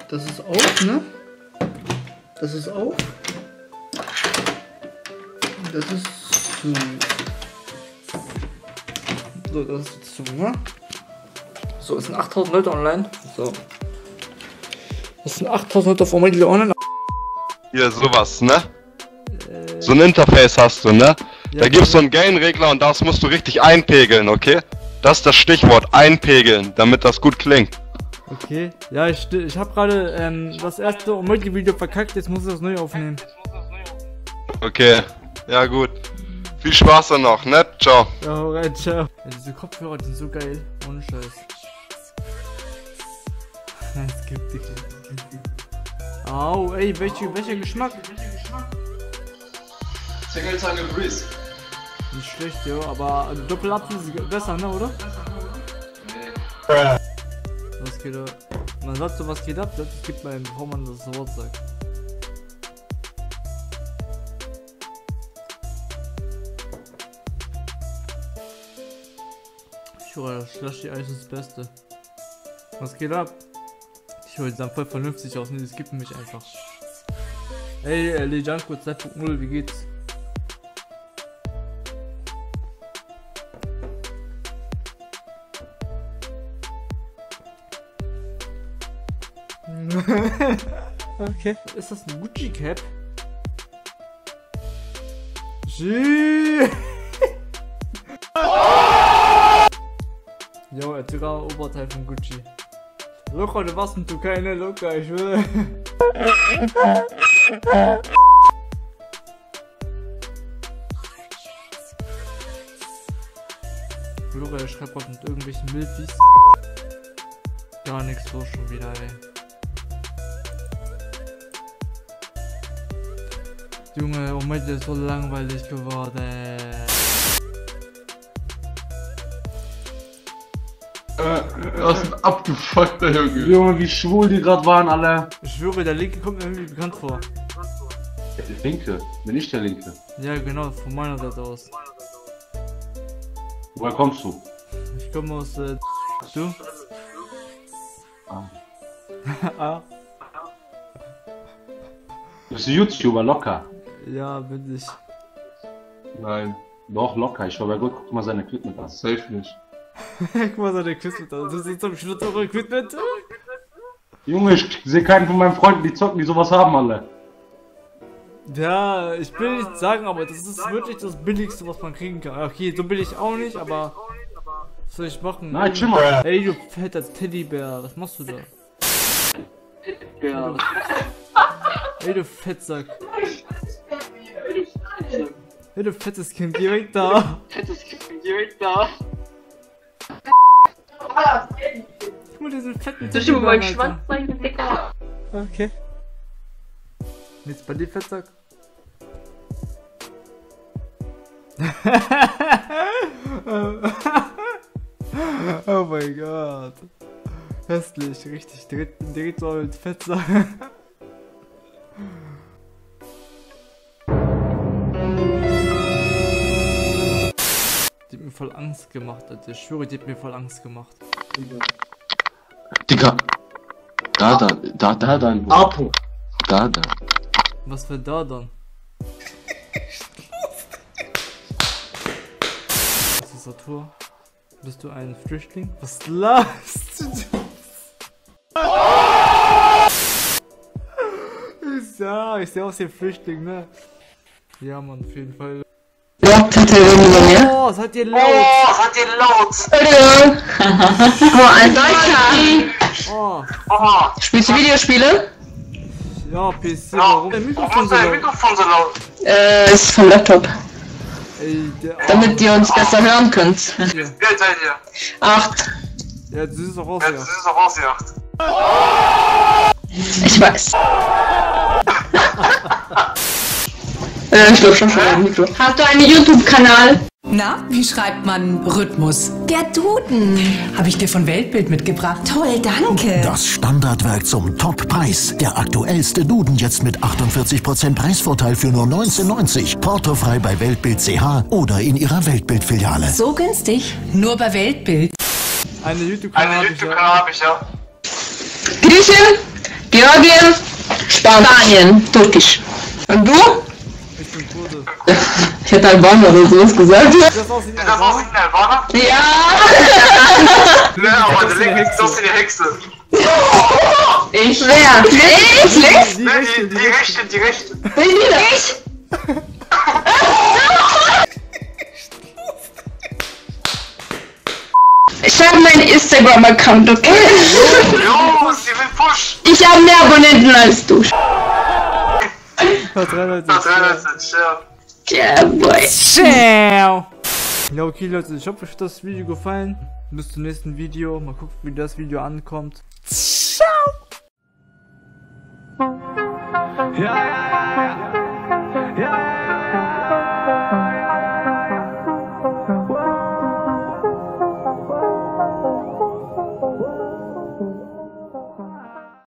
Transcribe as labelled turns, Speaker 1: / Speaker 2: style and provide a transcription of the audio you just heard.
Speaker 1: Das ist auf, ne? Das ist auf. Das ist zu. So, das ist zu, ne? So, es sind 8000 Leute online. So. Es sind 8000 Leute auf Omegle online.
Speaker 2: Hier, sowas, ne? So ein Interface hast du, ne?
Speaker 1: Ja,
Speaker 2: Da gibt's so einen Gain-Regler und das musst du richtig einpegeln, okay? Das ist das Stichwort, einpegeln, damit das gut klingt.
Speaker 1: Okay, ja, ich habe gerade das erste Omegle-Video verkackt, jetzt muss ich das neu aufnehmen.
Speaker 2: Okay, ja gut. Viel Spaß dann noch, ne? Ciao.
Speaker 1: Ja, hau rein, ciao. Ja, diese Kopfhörer, die sind so geil, ohne Scheiß. Es gibt die. Au, ey, welcher Geschmack?
Speaker 3: Tingeltangel Breeze.
Speaker 1: Nicht schlecht, ja, aber Doppelapfel ist besser, ne, oder? Was geht da? Man sagt so, was geht ab, das gibt man, bevor man das Wort sagt. Ich höre, das Slushy Eis ist das Beste. Was geht ab? Ich höre, die sahen voll vernünftig aus, ne, die skippen mich einfach. Ey, Lejanko 2.0, wie geht's? Okay. Ist das ein Gucci Cap? Jo, er hat sogar ein Oberteil von Gucci. Locker, du warst in Türkei, ne? Locker, ich will. Locker, der schreibt gerade mit irgendwelchen Milfis. Gar nichts los schon wieder, ey. Junge, Omegle ist so langweilig geworden.
Speaker 3: Das ist ein abgefuckter Junge.
Speaker 4: Junge, wie schwul die gerade waren, alle.
Speaker 1: Ich schwöre, der Linke kommt mir irgendwie bekannt vor.
Speaker 4: Der Linke, bin ich der Linke.
Speaker 1: Ja, genau, von meiner Seite aus.
Speaker 4: Woher kommst du?
Speaker 1: Ich komme aus, du?
Speaker 4: Ah.
Speaker 1: Ah.
Speaker 4: Du bist ein YouTuber, locker.
Speaker 1: Ja, bin ich.
Speaker 3: Nein,
Speaker 4: Doch, locker. Ich war bei Gott, guck mal seine Equipment an.
Speaker 3: safe nicht.
Speaker 1: Guck mal, so der Equipment an. Du sitzt am Schluss eure Equipment.
Speaker 4: Junge, ich sehe keinen von meinen Freunden, die zocken, die sowas haben, alle.
Speaker 1: Ja, ich will nicht sagen, aber das ist wirklich das Billigste, was man kriegen kann. Okay, so billig auch nicht, aber was soll ich machen?
Speaker 4: Nein, chill mal.
Speaker 1: Ey, du fetter Teddybär, was machst du da?
Speaker 4: Ja.
Speaker 1: Ey, du Fettsack. Ey, du fettes Kind, geh weg da. Guck mal, diesen fetten
Speaker 5: Soll ich über meinen
Speaker 1: Alter.
Speaker 5: Schwanz zeigen, Dicker?
Speaker 1: Okay. Jetzt bei dir, Fettsack. Oh mein Gott. Hässlich, richtig. Direkt so mit Fettsack. Die hat mir voll Angst gemacht, Alter. Ich schwöre, die hat mir voll Angst gemacht.
Speaker 4: Digga. Da, dein
Speaker 3: Apo.
Speaker 4: Da.
Speaker 1: Was für da dann? Was ist Satur? Bist du ein Flüchtling? Was lachst du? Ich seh aus wie ein Flüchtling, ne? Ja, Mann, auf jeden Fall. Oh, seid ihr laut?
Speaker 5: Entschuldigung. Oh, ein Deutscher.
Speaker 1: Oh,
Speaker 5: Spielst du Videospiele?
Speaker 1: ja, PC, warum dein Mikrofon so laut?
Speaker 5: Ist vom Laptop.
Speaker 1: Ey, der
Speaker 5: Damit ihr uns besser hören könnt.
Speaker 1: hier.
Speaker 5: 8.
Speaker 1: Ja, du siehst auch aus, ja.
Speaker 5: Ich weiß. Ich glaube schon ein Mikro. Hast du einen YouTube-Kanal?
Speaker 6: Na, wie schreibt man Rhythmus?
Speaker 7: Der Duden.
Speaker 6: Habe ich dir von Weltbild mitgebracht.
Speaker 7: Toll, danke.
Speaker 8: Das Standardwerk zum Top-Preis. Der aktuellste Duden jetzt mit 48% Preisvorteil für nur 19,90. Portofrei bei Weltbild CH oder in ihrer Weltbild-Filiale.
Speaker 7: So günstig.
Speaker 6: Nur bei Weltbild.
Speaker 1: Eine YouTube-Kanal hab ich ja.
Speaker 5: Grieche, Georgien, Spanien, Türkisch. Und du?
Speaker 1: Ich bin Kurde.
Speaker 5: Ich hätte Albaner oder sowas gesagt.
Speaker 1: Das aussieht wie Albaner?
Speaker 5: Ja!
Speaker 3: Ne, aber der Link ist doch die Hexe.
Speaker 5: Ich? Wer? Ich? Links?
Speaker 1: Die rechte, die rechte.
Speaker 3: Die Rechte.
Speaker 5: Ich? Ich habe meinen Instagram-Account, okay?
Speaker 3: Jo, sie will Push.
Speaker 5: Ich habe mehr Abonnenten als du.
Speaker 1: Hat 300.
Speaker 5: Yeah, boy.
Speaker 1: Ciao. Ja, okay Leute, ich hoffe euch hat das Video gefallen. Bis zum nächsten Video. Mal gucken, wie das Video ankommt. Ciao. Ja.